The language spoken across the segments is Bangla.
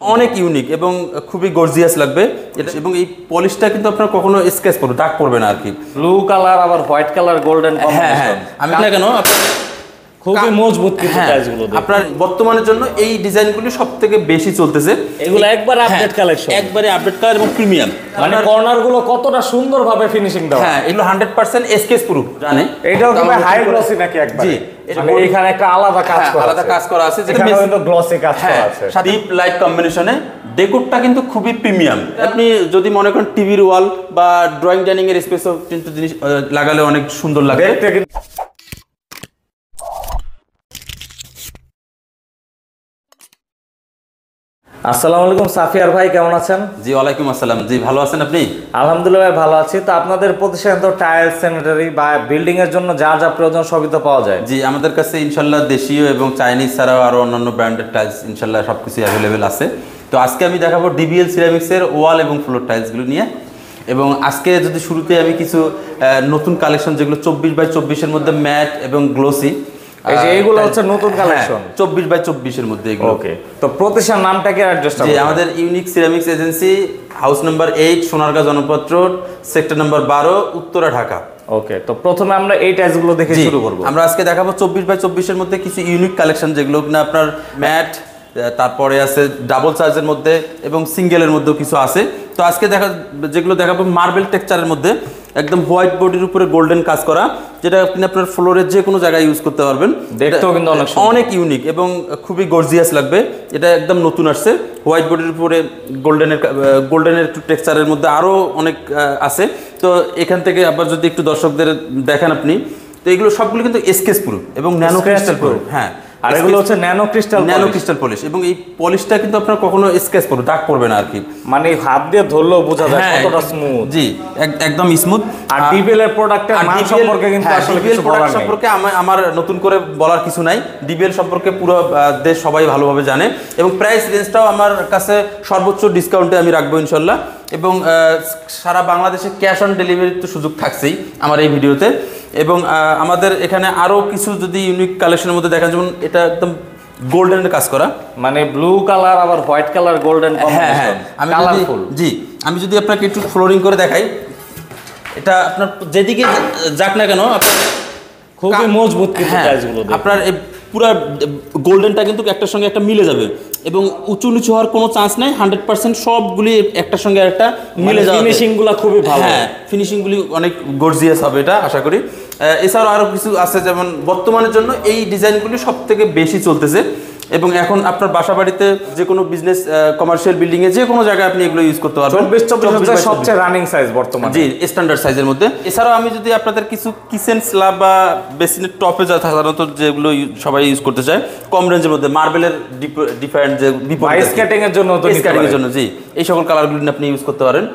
অনেক ইউনিক এবং খুবই গর্জিয়াস লাগবে এটা, এবং এই পলিশটা কিন্তু আপনার কখনো স্কেচ পড়বে, দাগ পড়বে না আর কি। ব্লু কালার আবার হোয়াইট কালার গোল্ডেন হ্যাঁ, আমি না কেন খুবই মজবুত কিন্তু টাইলসগুলো আপনার বর্তমানের জন্য এই ডিজাইনগুলি সবথেকে বেশি চলতেছে। এগুলো একবার আপডেট কালেকশন, একবারে আপডেট কালার এবং প্রিমিয়াম। মানে কর্নার গুলো কতটা সুন্দরভাবে ফিনিশিং দেওয়া। হ্যাঁ, এগুলো 100% স্কেচ প্রুফ জানেন। এটাও কি হাই গ্লসি নাকি একবার? জি, মানে এখানে একটা আলাদা কাজ করা আছে, আলাদা কাজ করা আছে, যেটা কিন্তু গ্লসি কাজ করা আছে। ডিপ লাইট কম্বিনেশনে ডেকোরটা কিন্তু খুবই প্রিমিয়াম। আপনি যদি মনে করেন টিভির ওয়াল বা ড্রয়িং ডাইনিং এর স্পেসও কিন্তু জিনিস লাগালে অনেক সুন্দর লাগে দেখতে। আসসালামু আলাইকুম সাফিয়ার ভাই, কেমন আছেন? জি, ওয়ালাইকুম আসসালাম। জি, ভালো আছেন আপনি? আলহামদুলিল্লাহ ভাই, ভালো আছি। তো আপনাদের প্রতিষ্ঠানে তো টাইলস, স্যানিটারি বা বিল্ডিং এর জন্য যা যা প্রয়োজন সবই তো পাওয়া যায়। জি, আমাদের কাছে ইনশাল্লাহ দেশীয় এবং চাইনিজ ছাড়াও আরো অন্যান্য ব্র্যান্ডের টাইলস ইনশাল্লাহ সবকিছু অ্যাভেলেবেল আছে। তো আজকে আমি দেখাবো ডিবিএল সিরামিক্সের ওয়াল এবং ফ্লোর টাইলসগুলো নিয়ে। এবং আজকে যদি শুরুতে আমি কিছু নতুন কালেকশন যেগুলো 24x24 এর মধ্যে ম্যাট এবং গ্লোসি, এই যে এইগুলো হচ্ছে নতুন কালেকশন 24x24 এর মধ্যে এগুলো। ওকে, তো প্রতিষ্ঠান নামটা কি অ্যাড্রেসটা? জি, আমাদের unique ceramics agency, house number 8, Sonargaon Janapath road, sector number 12, Uttara, Dhaka. Okay, তো প্রথমে আমরা এই টাইলসগুলো দেখে শুরু করব। আমরা আজকে দেখাবো 24x24 এর মধ্যে কিছু ইউনিক কালেকশন, যেগুলো কিনা আপনার ম্যাট, তারপরে আছে ডাবল চার্জের মধ্যে এবং সিঙ্গেলের মধ্যেও কিছু আছে। তো আজকে যেগুলো দেখাবো মার্বেল টেক্সচারের মধ্যে একদম হোয়াইট বডির উপরে গোল্ডেন কাজ করা, যেটা আপনি আপনার ফ্লোরের যে কোনো জায়গায় ইউজ করতে পারবেন। দেখতেও কিন্তু অনেক ইউনিক এবং খুবই গর্জিয়াস লাগবে। এটা একদম নতুন আসছে, হোয়াইট বডির উপরে গোল্ডেনের একটু টেক্সচারের মধ্যে আরও অনেক আছে। তো এখান থেকে আবার যদি একটু দর্শকদের দেখেন আপনি, তো এগুলো সবগুলো কিন্তু স্কেচ প্রুফ এবং ন্যানো ক্রিস্টাল প্রুফ। হ্যাঁ, আর এগুলো হচ্ছে ন্যানো ক্রিস্টাল পলিশ, এবং এই পলিশটা কিন্তু আপনার কখনো স্কেচ পড়বে, দাগ পড়বে না আর কি। মানে হাত দিয়ে ধরলেও বোঝা যায় কতটা স্মুথ। জি, একদম স্মুথ। আর ডিবিএল এর প্রোডাক্টের মান সম্পর্কে কিন্তু আসলে কিছু বলার নেই। সম্পর্কে আমার নতুন করে বলার কিছু নাই। ডিবিএল সম্পর্কে পুরো দেশ সবাই ভালোভাবে জানে, এবং প্রাইস রেঞ্জটাও আমার কাছে সর্বোচ্চ ডিসকাউন্টে আমি রাখবো ইনশাল্লাহ। এবং সারা বাংলাদেশে ক্যাশ অন ডেলিভারির তো সুযোগ থাকছেই আমার এই ভিডিওতে। এবং আমাদের এখানে আরও কিছু যদি ইউনিক কালেকশনের মধ্যে দেখা, যেমন এটা একদম গোল্ডেনের কাজ করা, মানে ব্লু কালার আবার হোয়াইট কালার গোল্ডেন কম্বিনেশন। আমি যদি আপনাকে একটু ফ্লোরিং করে দেখাই, এটা আপনার যেদিকে যাক না কেন খুবই মজবুত কিন্তু টাইলসগুলো। আপনার এই পুরো গোল্ডেনটা কিন্তু একটার সঙ্গে একটা মিলে যাবে, এবং উঁচু নিচু হওয়ার কোনো চান্স নাই। 100% সবগুলি একটার সঙ্গে একটা মিলে যাবে। ফিনিশিংগুলো খুবই ভালো। হ্যাঁ, ফিনিশিংগুলি অনেক গর্জিয়াস হবে এটা আশা করি। এছাড়াও আরও কিছু আছে, যেমন বর্তমানের জন্য এই ডিজাইনগুলি সব থেকে বেশি চলতেছে, এবং এখন আপনার বাসা বাড়িতে যে কোনো বিজনেস, কমার্শিয়াল বিল্ডিং এ যে কোনো জায়গায় আপনি এগুলো ইউজ করতে পারবেন। 24 সবচেয়ে রানিং সাইজ বর্তমানে। জি, স্ট্যান্ডার্ড সাইজের মধ্যে। এছাড়াও আমি যদি আপনাদের কিছু কিচেন স্ল্যাব বা বেসিনের টপে যা সাধারণত যেগুলো সবাই ইউজ করতে চায় কম রেঞ্জের মধ্যে, মার্বেলের ডিফারেন্ট যে স্কেটিং এর জন্য, জি, এই সকল কালারগুলো আপনি ইউজ করতে পারেন।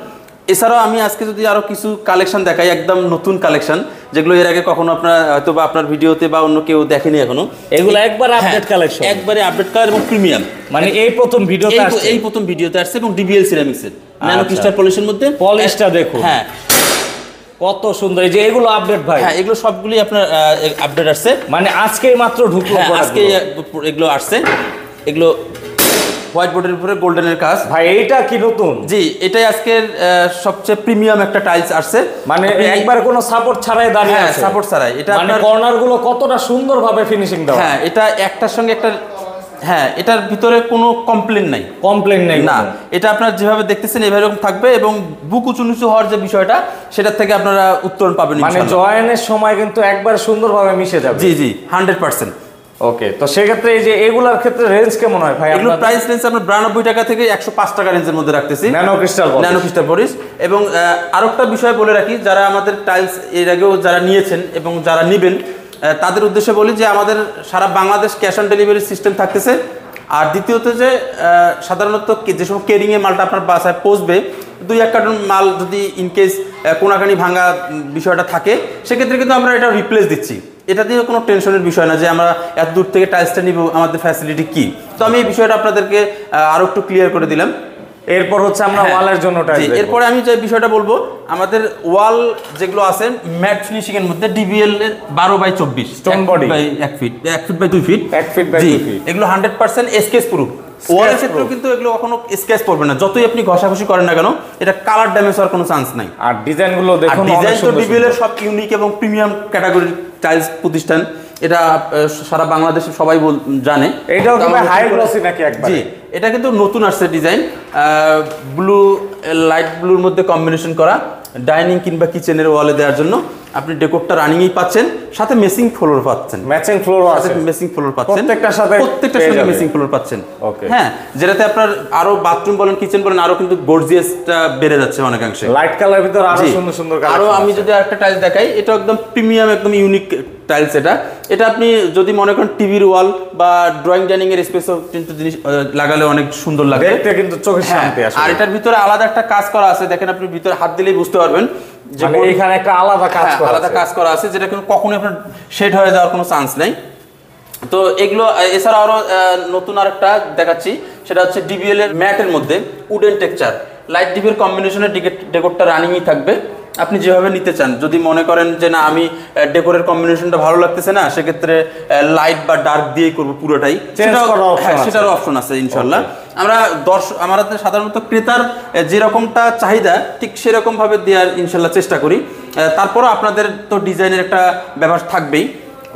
এছাড়াও আমি আজকে যদি আরো কিছু কালেকশন দেখাই, একদম নতুন কালেকশন, যেগুলো এর আগে কখনো আপনার হয়তো বা আপনার ভিডিওতে বা অন্য কেউ দেখেনি এখনো। এগুলো একবার আপডেট কালেকশন, একবারে আপডেট কালার এবং প্রিমিয়াম। মানে এই প্রথম ভিডিওতে আসছে, এবং ডিবিএল সিরামিক্সের ন্যানো ক্রিস্টাল পলিশের মধ্যে পলিশটা দেখুন। হ্যাঁ, কত সুন্দর। এই যে এগুলো আপডেট ভাই। হ্যাঁ, এগুলো সবগুলি আপনার আপডেট আসছে, মানে আজকেই মাত্র ঢুকলো, আজকে এগুলো আসছে। এগুলো হোয়াইট বোর্ডের উপরে গোল্ডেনের কাজ। ভাই এইটা কি নতুন? জি, এটাই আজকের সবচেয়ে প্রিমিয়াম একটা টাইলস আসছে, মানে একবার কোনো সাপোর্ট ছাড়াই দাঁড়িয়ে আছে। সাপোর্ট ছাড়াই। এটা মানে কর্নার গুলো কতটা সুন্দরভাবে ফিনিশিং দেওয়া। হ্যাঁ, এটা একটার সঙ্গে একটা, হ্যাঁ, এটার ভিতরে কোনো কমপ্লেন নাই না। এটা আপনারা যেভাবে দেখতেছেন এভাবে থাকবে, এবং বুক উঁচু নিচু হওয়ার যে বিষয়টা, সেটার থেকে আপনারা উত্তরণ পাবেন। মানে জয়েনের সময় কিন্তু একবার সুন্দরভাবে মিশে যাবে। জি জি, 100%। ওকে, তো সেক্ষেত্রে এই যে এগুলার ক্ষেত্রে রেঞ্জ কেমন হয় ভাই? এগুলো প্রাইস রেঞ্জ আমরা 92 টাকা থেকে 105 টাকা রেঞ্জের মধ্যে রাখতেছি, ন্যানো ক্রিস্টাল পলিশ। এবং আরেকটা বিষয় বলে রাখি, যারা আমাদের টাইলস এর আগেও যারা নিয়েছেন এবং যারা নেবেন, তাদের উদ্দেশ্যে বলি যে আমাদের সারা Bangladesh cash on delivery system থাকতেছে। আর দ্বিতীয়ত যে সাধারণত যে সব কেরিংয়ে মালটা আপনার বাসায় পৌঁছবে, 2-1 কার্টন মাল যদি ইনকেস কোনাকানি ভাঙা বিষয়টা থাকে, সেক্ষেত্রে কিন্তু আমরা এটা রিপ্লেস দিচ্ছি। এটা দিয়ে কোনো টেনশনের বিষয় না যে আমরা এত দূর থেকে টাইলসটা নিব, আমাদের ফ্যাসিলিটি কী। তো আমি এই বিষয়টা আপনাদেরকে আরও একটু ক্লিয়ার করে দিলাম। এরপর হচ্ছে আমরা ওয়ালের জন্য টাইলস। এরপরে আমি যে বিষয়টা বলবো, আমাদের ওয়াল যেগুলো আছে ম্যাট ফিনিশিং এর মধ্যে ডিবিএল এর 12x24 stone body by 1 feet 1 feet by 2 feet 1 feet by 2 feet, এগুলো 100% স্কেচ প্রুফ। ওয়ালের ক্ষেত্রেও কিন্তু এগুলো কখনো স্কেচ পড়বে না, যতই আপনি ঘষাঘষি করেন না কেন, এটা কালার ড্যামেজ হওয়ার কোনো চান্স নাই। আর ডিজাইনগুলো দেখুন, ডিজাইন তো ডিবিএল এর সব ইউনিক এবং প্রিমিয়াম ক্যাটাগরির টাইলস প্রতিষ্ঠান, এটা সারা বাংলাদেশে সবাই জানে। এটাও কি হাই গ্লসি নাকি একবার? জি, এটা কিন্তু নতুন আসছে ডিজাইন, ব্লু লাইট ব্লুর মধ্যে কম্বিনেশন করা, ডাইনিং কিংবা কিচেনের ওয়ালে দেওয়ার জন্য আপনি ডেকোরটা রানিংই পাচ্ছেন, সাথে মেসিং ফ্লোর পাচ্ছেন। ম্যাচিং ফ্লোর আছে, মেসিং ফ্লোর পাচ্ছেন, প্রত্যেকটার সাথে মেসিং ফ্লোর পাচ্ছেন। ওকে, হ্যাঁ, যেটাতে আপনার আরো বাথরুম বলেন কিচেন বলেন আরো কিন্তু গর্জিয়াসটা বেড়ে যাচ্ছে অনেকাংশে। লাইট কালার ভিতর আরো সুন্দর সুন্দর কালার। আরো আমি যদি আরেকটা টাইলস দেখাই, এটা একদম প্রিমিয়াম একদম ইউনিক টাইলস। এটা আপনি যদি মনে করেন টিভির ওয়াল বা ড্রয়িং ডাইনিং এর স্পেসও কিন্তু জিনিস লাগালে অনেক সুন্দর লাগে, দেখতে কিন্তু চোখের শান্তি আসে। আর এটার ভিতরে আলাদা একটা কাজ করা আছে, দেখেন আপনি ভিতরে হাত দিলেই বুঝতে পারবেন যে এখানে একটা আলাদা কাজ করা আছে, যেটা কিন্তু কখনোই আপনার শেড হয়ে যাওয়ার কোনো চান্স নেই। তো এগুলো এছাড়া আরো নতুন আরেকটা দেখাচ্ছি, সেটা হচ্ছে ডিবিএল এর ম্যাটের মধ্যে উডেন টেক্সচার, লাইট ডিপের কম্বিনেশনের ডেকোরটা রানিংই থাকবে, আপনি যেভাবে নিতে চান। যদি মনে করেন যে না আমি ডেকোরের কম্বিনেশনটা ভালো লাগতেছে না, সেক্ষেত্রে লাইট বা ডার্ক দিয়েই করবো পুরোটাই, সেটারও অপশন আছে ইনশাল্লাহ। আমরা আমাদের সাধারণত ক্রেতার যেরকমটা চাহিদা ঠিক সেরকম ভাবে দেওয়ার ইনশাল্লাহ চেষ্টা করি। তারপরও আপনাদের তো ডিজাইনের একটা ব্যাপার থাকবেই,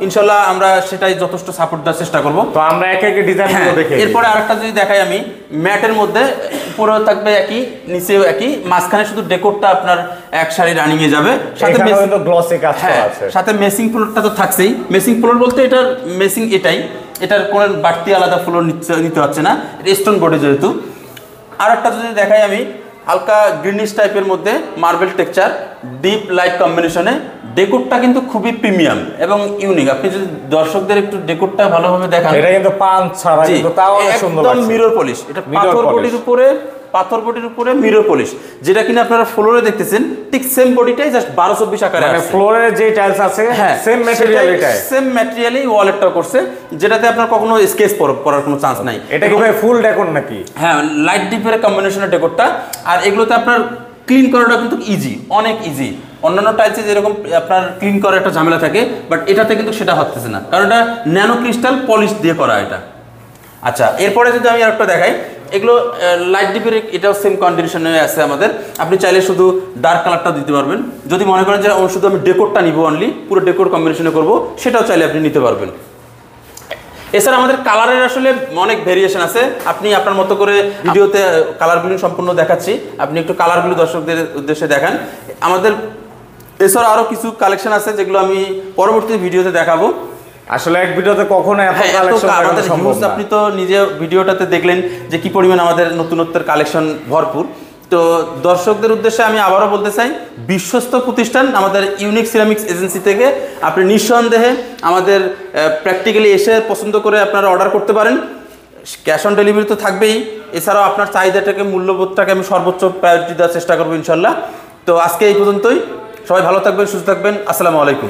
ইনশাল্লাহ আমরা সেটাই যথেষ্ট সাপোর্ট দেওয়ার চেষ্টা করবো। তো আমরা একে একে ডিজাইনগুলো দেখে এরপরে আরেকটা যদি দেখাই, আমি ম্যাটের মধ্যে উপরেও থাকবে একই, নিচেও একই, মাঝখানে শুধু ডেকোরটা আপনার এক সারি রানিং এ যাবে, সাথে গ্লসি কাজ করা আছে, সাথে মেসিং ফ্লোরটা তো থাকছেই। মেসিং ফ্লোর বলতে এটার মেসিং এটার কোনো বাড়তি আলাদা ফ্লোর নিতে হচ্ছে না, এটা স্টোন বডি যেহেতু। আরেকটা যদি দেখাই আমি, হালকা গ্রিনিশ টাইপের মধ্যে মার্বেল টেক্সচার, ডিপ লাইট কম্বিনেশনে, ডেকোরটা কিন্তু খুবই প্রিমিয়াম এবং ইউনিক। আপনি যদি দর্শকদের একটু ডেকোরটা ভালোভাবে দেখান, এটা কিন্তু পাঁচ ছাড়া কিন্তু তাও অনেক সুন্দর লাগছে। একদম মিরর পলিশ, এটা পাথর বডির উপরে মিরর পলিশ, যেটা কিনা আপনারা ফ্লোরে দেখতেছেন ঠিক সেম বডিটাই জাস্ট 1224 আকারে আছে। মানে ফ্লোরে যে টাইলস আছে সেম ম্যাটেরিয়াল, সেম ম্যাটেরিয়ালই ওয়ালেটটা করছে, যেটাতে আপনার কখনো স্কেচ পড়ার কোনো চান্স নাই। এটা কি ভাই ফুল ডেকোর নাকি? হ্যাঁ, লাইট ডিপের কম্বিনেশনের ডেকোরটা। আর এগুলোতে আপনার ক্লিন করাটা কিন্তু ইজি, অনেক ইজি। অন্যান্য টাইলসে যেরকম আপনার ক্লিন করার একটা ঝামেলা থাকে, বাট এটাতে কিন্তু সেটা হচ্ছে না, কারণ এটা ন্যানো ক্রিস্টাল পলিশ দিয়ে করা এটা। আচ্ছা, এরপরে যদি আমি আরেকটা দেখাই, এগুলো লাইট ডিপের, এটাও সেম কন্ডিশনে আছে আমাদের। আপনি চাইলে শুধু ডার্ক কালারটা দিতে পারবেন, যদি মনে করেন যে শুধু আমি ডেকোরটা নিব অনলি, পুরো ডেকোর কম্বিনেশনে করব, সেটাও চাইলে আপনি নিতে পারবেন। এছাড়া আমাদের কালারের আসলে অনেক ভেরিয়েশন আছে, আপনি আপনার মতো করে ভিডিওতে কালারগুলো সম্পূর্ণ দেখাচ্ছি, আপনি একটু কালারগুলো দর্শকদের উদ্দেশ্যে দেখান। আমাদের এছাড়া আরও কিছু কালেকশন আছে যেগুলো আমি পরবর্তী ভিডিওতে দেখাবো। আসলে এক ভিডিওতে কখনো এত কালেকশন আমাদের হিউজ, আপনি তো নিজে ভিডিওটাতে দেখলেন যে কি পরিমাণ আমাদের নতুনত্বের কালেকশন ভরপুর। তো দর্শকদের উদ্দেশ্যে আমি আবারও বলতে চাই, বিশ্বস্ত প্রতিষ্ঠান আমাদের ইউনিক সিরামিক্স এজেন্সি থেকে আপনি নিঃসন্দেহে আমাদের প্র্যাকটিক্যালি এসে পছন্দ করে আপনারা অর্ডার করতে পারেন। ক্যাশ অন ডেলিভারি তো থাকবেই, এছাড়াও আপনার চাহিদাটাকে, মূল্যবোধটাকে আমি সর্বোচ্চ প্রায়োরিটি দেওয়ার চেষ্টা করবো ইনশাল্লাহ। তো আজকে এই পর্যন্তই, সবাই ভালো থাকবেন, সুস্থ থাকবেন, আসসালামু আলাইকুম।